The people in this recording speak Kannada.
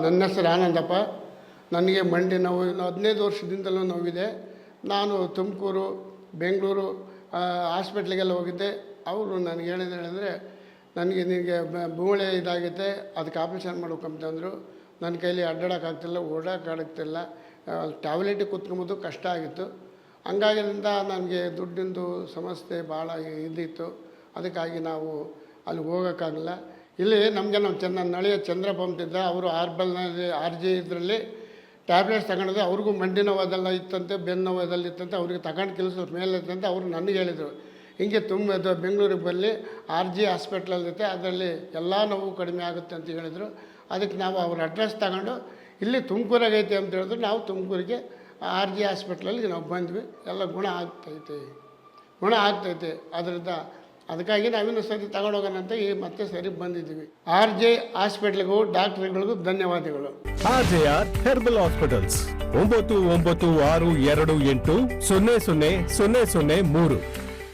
ನನ್ನ ಹೆಸರು ಆನಂದಪ್ಪ. ನನಗೆ ಮಂಡಿ ನೋವು 15 ವರ್ಷದಿಂದಲೂ ನೋವಿದೆ. ನಾನು ತುಮಕೂರು, ಬೆಂಗಳೂರು ಹಾಸ್ಪಿಟ್ಲಿಗೆಲ್ಲ ಹೋಗಿದ್ದೆ. ಅವರು ನನಗೆ ಹೇಳಿದ್ರೆ ನಿನಗೆ ಮೂಳೆ ಇದಾಗಿದೆ, ಅದಕ್ಕೆ ಆಪ್ರೇಷನ್ ಮಾಡ್ಬೇಕಂತಂದರು. ನನ್ನ ಕೈಲಿ ಅಡ್ಡಾಡೋಕ್ಕಾಗ್ತಿಲ್ಲ, ಓಡಾಡೋಕ್ಕಾಗ್ತಿಲ್ಲ, ಟ್ಯಾಬ್ಲೆಟಿಗೆ ಕೂತ್ಕೊಂಬೋದು ಕಷ್ಟ ಆಗಿತ್ತು. ಹಂಗಾಗಿದ್ದರಿಂದ ನನಗೆ ದುಡ್ಡಿಂದು ಸಮಸ್ಯೆ ಭಾಳ ಇದ್ದಿತ್ತು. ಅದಕ್ಕಾಗಿ ನಾವು ಅಲ್ಲಿ ಹೋಗೋಕ್ಕಾಗಲ್ಲ. ಇಲ್ಲಿ ನಮ್ಮ ನಳಿಯ ಚಂದ್ರಪ್ಪ ಅಂತಿದ್ದ, ಅವರು ಆರ್ಬಲ್ನಲ್ಲಿ RG ಇದರಲ್ಲಿ ಟ್ಯಾಬ್ಲೆಟ್ಸ್ ತಗೊಂಡಿದ್ದೆ. ಅವ್ರಿಗೂ ಮಂಡಿ ನೋವು ಇತ್ತಂತೆ, ಬೆನ್ನು ನೋವು ಇತ್ತಂತೆ, ಅವ್ರಿಗೆ ತಗೊಂಡು ಕೆಲಸ ಮೇಲೆ ಇತ್ತಂತೆ. ಅವರು ನನಗೆ ಹೇಳಿದರು, ಹಿಂಗೆ ಬೆಂಗಳೂರಿಗೆ ಬರಲಿ, RG ಹಾಸ್ಪಿಟ್ಲಲ್ಲಿರುತ್ತೆ, ಅದರಲ್ಲಿ ಎಲ್ಲ ನೋವು ಕಡಿಮೆ ಆಗುತ್ತೆ ಅಂತ ಹೇಳಿದರು. ಅದಕ್ಕೆ ನಾವು ಅವ್ರ ಅಡ್ರೆಸ್ ತಗೊಂಡು ಇಲ್ಲಿ ತುಮಕೂರಾಗೈತೆ ಅಂತ ಹೇಳಿದ್ರು. ನಾವು ತುಮಕೂರಿಗೆ RG ಹಾಸ್ಪಿಟ್ಲಲ್ಲಿ ನಾವು ಬಂದ್ವಿ. ಎಲ್ಲ ಗುಣ ಆಗ್ತೈತೆ ಅದರಿಂದ. ಅದಕ್ಕಾಗಿ ನಾವಿನ್ನೂ ಸರಿ ತಗೊಂಡೋಗೋಣಂತ ಮತ್ತೆ ಸರಿ ಬಂದಿದ್ದೀವಿ. RJ ಹಾಸ್ಪಿಟ್ಲಿಗೂ ಡಾಕ್ಟ್ರುಗಳಿಗೂ ಧನ್ಯವಾದಗಳು. RJR herbal hospitals 9962280003